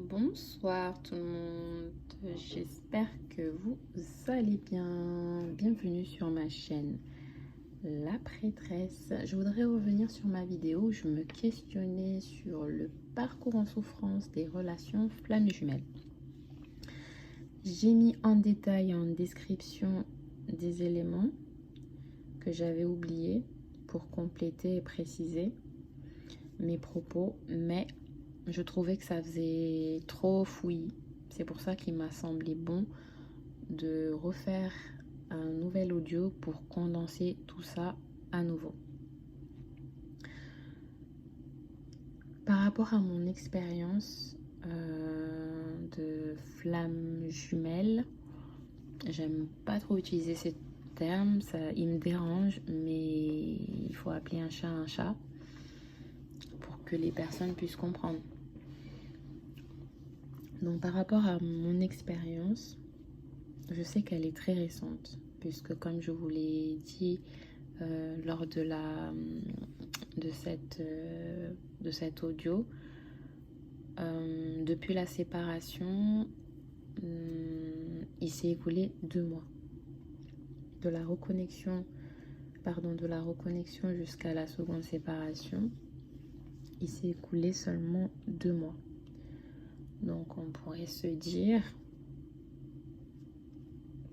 Bonsoir tout le monde, j'espère que vous allez bien. Bienvenue sur ma chaîne La Prêtresse. Je voudrais revenir sur ma vidéo où je me questionnais sur le parcours en souffrance des relations flammes jumelles. J'ai mis en détail en description des éléments que j'avais oubliés pour compléter et préciser mes propos, mais je trouvais que ça faisait trop fouillis. C'est pour ça qu'il m'a semblé bon de refaire un nouvel audio pour condenser tout ça à nouveau. Par rapport à mon expérience de flamme jumelle, j'aime pas trop utiliser ces termes, il me dérange, mais il faut appeler un chat pour que les personnes puissent comprendre. Donc par rapport à mon expérience, je sais qu'elle est très récente, puisque comme je vous l'ai dit lors de cet audio, depuis la séparation, il s'est écoulé 2 mois. De la reconnexion jusqu'à la seconde séparation, il s'est écoulé seulement 2 mois. Donc on pourrait se dire,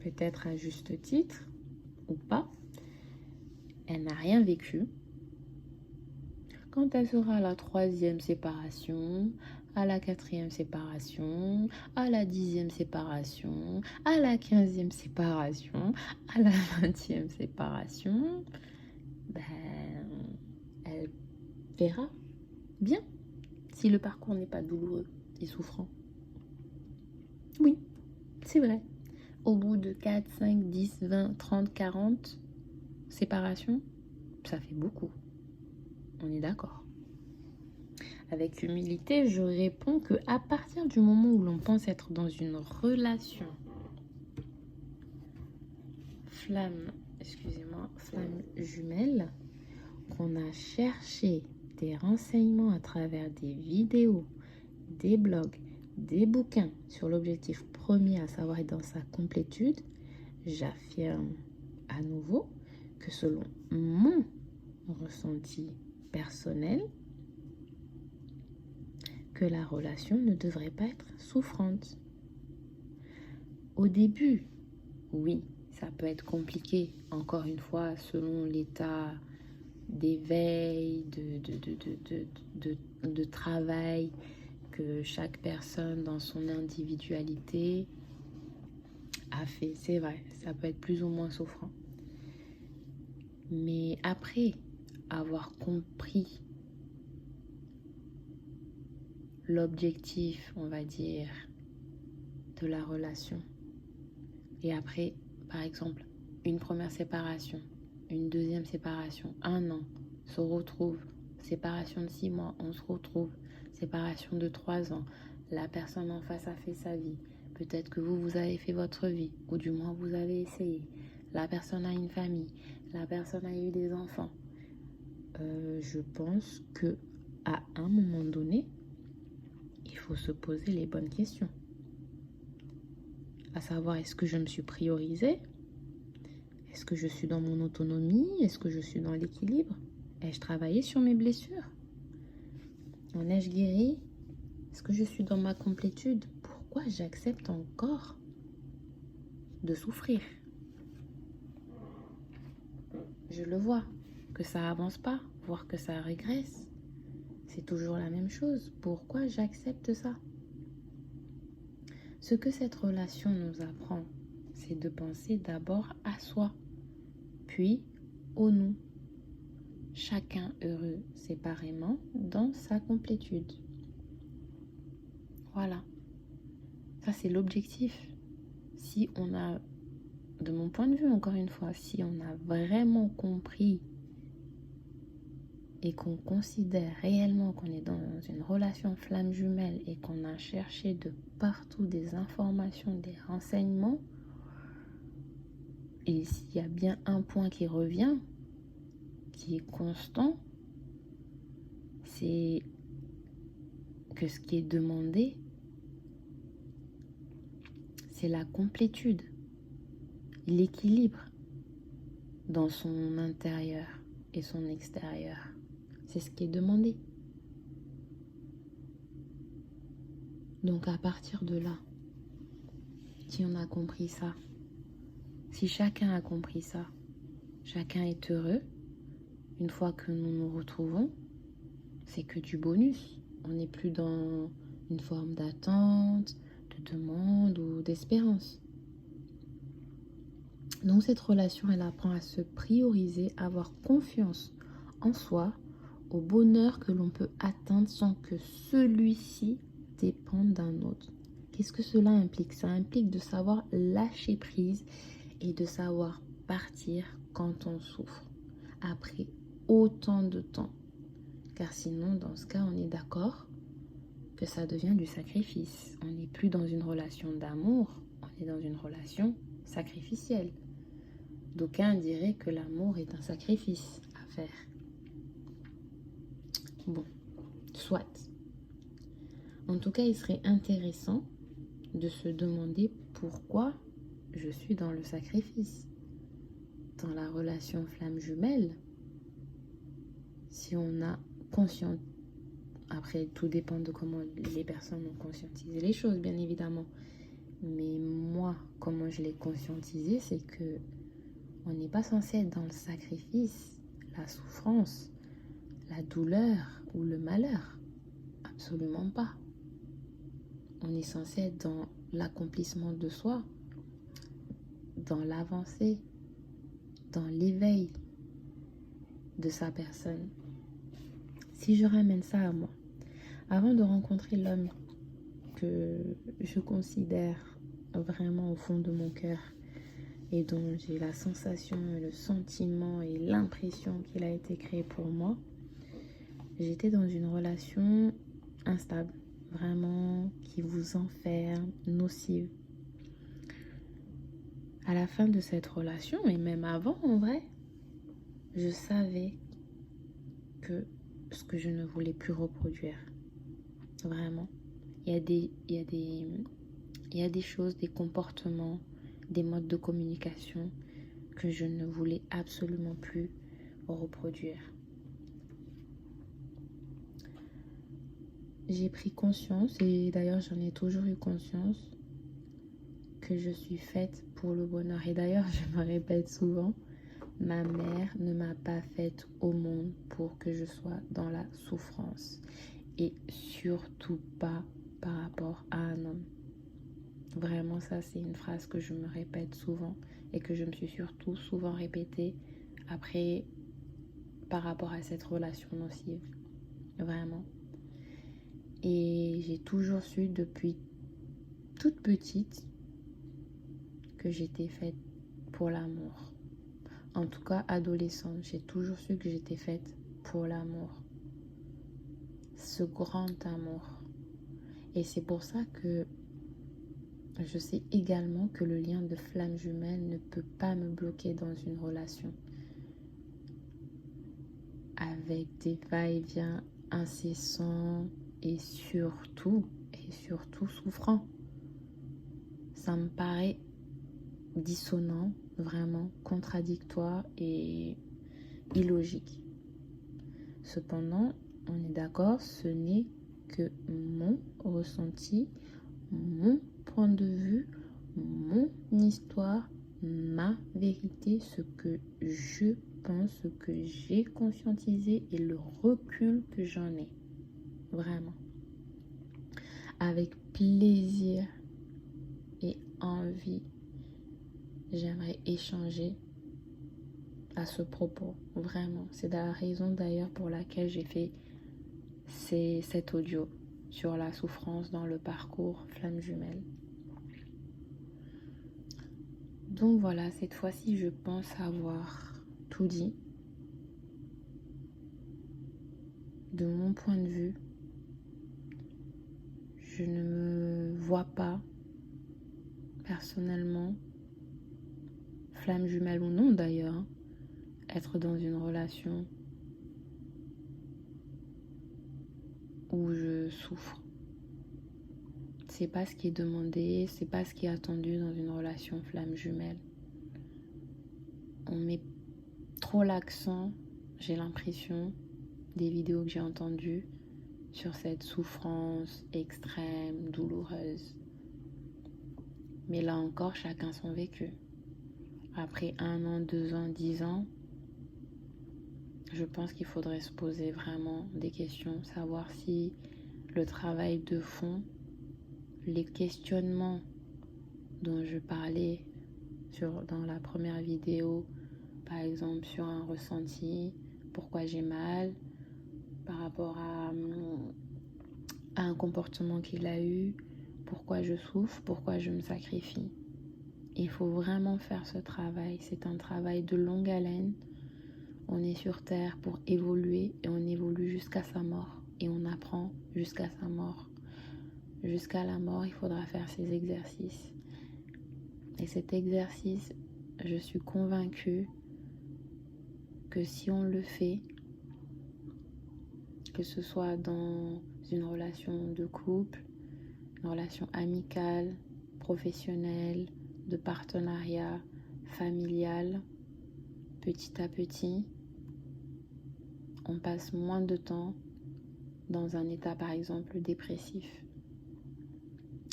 peut-être à juste titre ou pas, elle n'a rien vécu. Quand elle sera à la 3e séparation, à la 4e séparation, à la 10e séparation, à la 15e séparation, à la 20e séparation, elle verra bien si le parcours n'est pas douloureux et souffrant. Oui, c'est vrai. Au bout de 4, 5, 10, 20, 30, 40 séparations, ça fait beaucoup. On est d'accord. Avec humilité, je réponds que à partir du moment où l'on pense être dans une relation flamme jumelle, qu'on a cherché des renseignements à travers des vidéos, des blogs, des bouquins sur l'objectif premier, à savoir être dans sa complétude, j'affirme à nouveau que selon mon ressenti personnel, que la relation ne devrait pas être souffrante. Au début, oui, ça peut être compliqué, encore une fois, selon l'état d'éveil, de travail que chaque personne dans son individualité a fait. C'est vrai, ça peut être plus ou moins souffrant. Mais après avoir compris l'objectif, on va dire, de la relation, et après, par exemple, une première séparation, une deuxième séparation, 1 an, se retrouve, séparation de 6 mois, on se retrouve, séparation de 3 ans, la personne en face a fait sa vie, peut-être que vous avez fait votre vie, ou du moins vous avez essayé, la personne a une famille, la personne a eu des enfants. Je pense que à un moment donné, il faut se poser les bonnes questions. À savoir, est-ce que je me suis priorisée? Est-ce que je suis dans mon autonomie? Est-ce que je suis dans l'équilibre? Ai-je travaillé sur mes blessures? En ai-je guéri? Est-ce que je suis dans ma complétude? Pourquoi j'accepte encore de souffrir? Je le vois, que ça avance pas, voire que ça régresse. C'est toujours la même chose. Pourquoi j'accepte ça? Ce que cette relation nous apprend, c'est de penser d'abord à soi, puis au nous. Chacun heureux séparément dans sa complétude. Voilà. Ça, c'est l'objectif. Si on a, de mon point de vue, encore une fois, si on a vraiment compris et qu'on considère réellement qu'on est dans une relation flamme jumelle et qu'on a cherché de partout des informations, des renseignements, et s'il y a bien un point qui revient, qui est constant, c'est que ce qui est demandé, c'est la complétude, l'équilibre dans son intérieur et son extérieur. C'est ce qui est demandé. Donc à partir de là, si on a compris ça, si chacun a compris ça, chacun est heureux, une fois que nous nous retrouvons, c'est que du bonus. On n'est plus dans une forme d'attente, de demande ou d'espérance. Donc cette relation, elle apprend à se prioriser, à avoir confiance en soi, au bonheur que l'on peut atteindre sans que celui-ci dépende d'un autre. Qu'est-ce que cela implique? Ça implique de savoir lâcher prise et de savoir partir quand on souffre, après autant de temps. Car sinon, dans ce cas, on est d'accord que ça devient du sacrifice. On n'est plus dans une relation d'amour, on est dans une relation sacrificielle. D'aucuns diraient que l'amour est un sacrifice à faire. Bon, soit. En tout cas, il serait intéressant de se demander pourquoi je suis dans le sacrifice. Dans la relation flamme jumelle, si on a conscience, après tout dépend de comment les personnes ont conscientisé les choses, bien évidemment. Mais moi, comment je l'ai conscientisé, c'est que on n'est pas censé être dans le sacrifice, la souffrance, la douleur ou le malheur. Absolument pas. On est censé être dans l'accomplissement de soi, dans l'avancée, dans l'éveil de sa personne. Si je ramène ça à moi, avant de rencontrer l'homme que je considère vraiment au fond de mon cœur et dont j'ai la sensation, le sentiment et l'impression qu'il a été créé pour moi, j'étais dans une relation instable, vraiment qui vous enferme, nocive. À la fin de cette relation, et même avant en vrai, je savais que ce que je ne voulais plus reproduire. Vraiment. Il y a des choses, des comportements, des modes de communication que je ne voulais absolument plus reproduire. J'ai pris conscience, et d'ailleurs j'en ai toujours eu conscience, que je suis faite pour le bonheur. Et d'ailleurs, je me répète souvent, ma mère ne m'a pas faite au monde pour que je sois dans la souffrance. Et surtout pas par rapport à un homme. Vraiment, ça, c'est une phrase que je me répète souvent et que je me suis surtout souvent répétée après, par rapport à cette relation nocive. Vraiment. Et j'ai toujours su depuis toute petite que j'étais faite pour l'amour. En tout cas, adolescente, j'ai toujours su que j'étais faite pour l'amour. Ce grand amour. Et c'est pour ça que je sais également que le lien de flamme jumelle ne peut pas me bloquer dans une relation avec des va-et-vient incessants et surtout souffrants. Ça me paraît dissonant, vraiment contradictoire et illogique. Cependant, on est d'accord, ce n'est que mon ressenti, mon point de vue, mon histoire, ma vérité, ce que je pense, ce que j'ai conscientisé et le recul que j'en ai. Vraiment. Avec plaisir et envie, j'aimerais échanger à ce propos. Vraiment. C'est la raison d'ailleurs pour laquelle j'ai fait cet audio sur la souffrance dans le parcours flamme jumelle. Donc voilà, cette fois-ci, je pense avoir tout dit. De mon point de vue, je ne me vois pas personnellement, flamme jumelle ou non d'ailleurs, être dans une relation où je souffre. c'est pas ce qui est demandé, c'est pas ce qui est attendu dans une relation flamme jumelle. On met trop l'accent, j'ai l'impression, des vidéos que j'ai entendues, sur cette souffrance extrême, douloureuse. Mais là encore, chacun son vécu. Après 1 an, 2 ans, 10 ans, je pense qu'il faudrait se poser vraiment des questions, savoir si le travail de fond, les questionnements dont je parlais dans la première vidéo, par exemple sur un ressenti, pourquoi j'ai mal, par rapport à un comportement qu'il a eu, pourquoi je souffre, pourquoi je me sacrifie. Il faut vraiment faire ce travail. C'est un travail de longue haleine. On est sur Terre pour évoluer et on évolue jusqu'à sa mort. Et on apprend jusqu'à sa mort. Jusqu'à la mort, il faudra faire ces exercices. Et cet exercice, je suis convaincue que si on le fait, que ce soit dans une relation de couple, une relation amicale, professionnelle, de partenariat, familial, petit à petit, on passe moins de temps dans un état par exemple dépressif.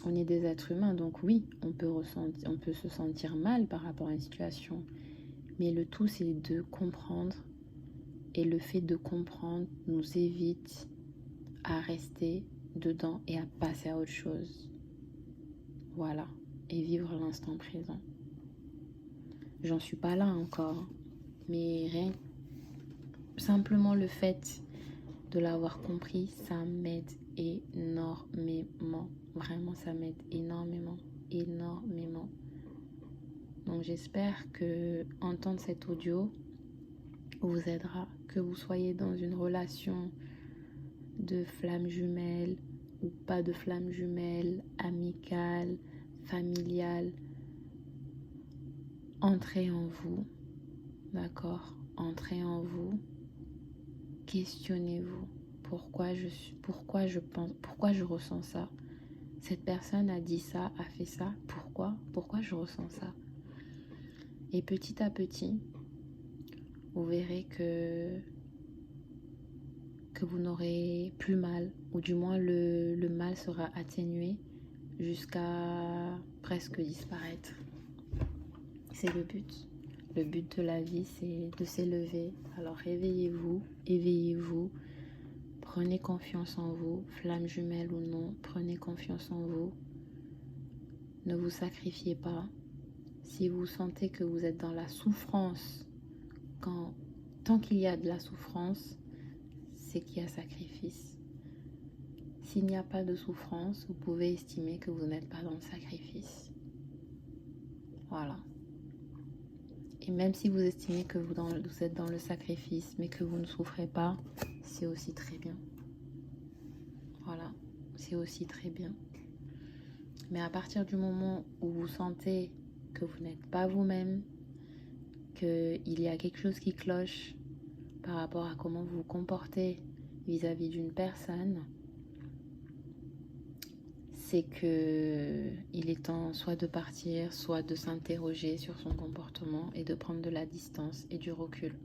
On est des êtres humains, donc oui, on peut se sentir mal par rapport à une situation, mais le tout c'est de comprendre, et le fait de comprendre nous évite à rester dedans et à passer à autre chose. Voilà, et vivre l'instant présent. J'en suis pas là encore, mais rien, simplement le fait de l'avoir compris, ça m'aide énormément. Vraiment, ça m'aide énormément. Donc j'espère que entendre cet audio vous aidera, que vous soyez dans une relation de flamme jumelle ou pas de flamme jumelle, amicale, familiale. Entrez en vous, d'accord? Entrez en vous. Questionnez-vous. Pourquoi je ressens ça? Cette personne a dit ça, a fait ça. Pourquoi je ressens ça? Et petit à petit, vous verrez que vous n'aurez plus mal, ou du moins le mal sera atténué jusqu'à presque disparaître. C'est le but. Le but de la vie, c'est de s'élever. Alors réveillez-vous, éveillez-vous, prenez confiance en vous, flamme jumelle ou non, prenez confiance en vous. Ne vous sacrifiez pas. Si vous sentez que vous êtes dans la souffrance, tant qu'il y a de la souffrance, c'est qu'il y a sacrifice. S'il n'y a pas de souffrance, vous pouvez estimer que vous n'êtes pas dans le sacrifice. Voilà. Et même si vous estimez que vous êtes dans le sacrifice, mais que vous ne souffrez pas, c'est aussi très bien. Voilà, c'est aussi très bien. Mais à partir du moment où vous sentez que vous n'êtes pas vous-même, qu'il y a quelque chose qui cloche par rapport à comment vous vous comportez vis-à-vis d'une personne, c'est que il est temps soit de partir, soit de s'interroger sur son comportement et de prendre de la distance et du recul.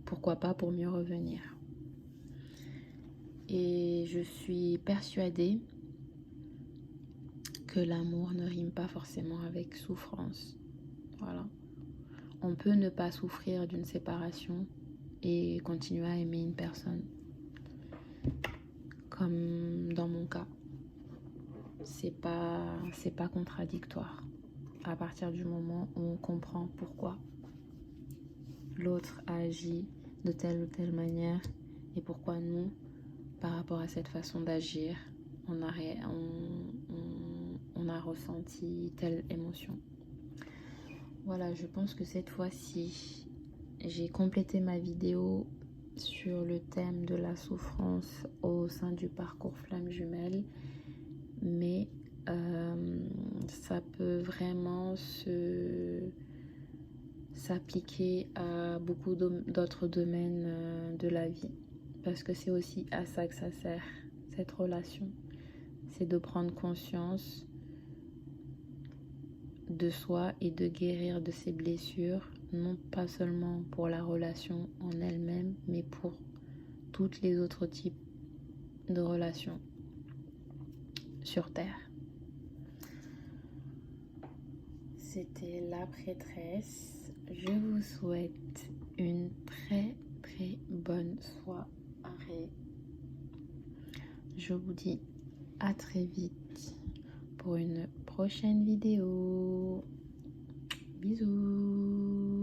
Pourquoi pas pour mieux revenir. Et je suis persuadée que l'amour ne rime pas forcément avec souffrance. Voilà. On peut ne pas souffrir d'une séparation et continuer à aimer une personne. Comme dans mon cas. C'est pas contradictoire. À partir du moment où on comprend pourquoi l'autre a agi de telle ou telle manière et pourquoi nous, par rapport à cette façon d'agir, on a ressenti telle émotion. Voilà, je pense que cette fois-ci, j'ai complété ma vidéo sur le thème de la souffrance au sein du parcours flamme jumelle, mais ça peut vraiment s'appliquer à beaucoup d'autres domaines de la vie, parce que c'est aussi à ça que ça sert, cette relation. c'est de prendre conscience de soi et de guérir de ses blessures, non pas seulement pour la relation en elle-même, mais pour tous les autres types de relations sur Terre. C'était la prêtresse. Je vous souhaite une très très bonne soirée. Je vous dis à très vite pour une prochaine vidéo. Bisous.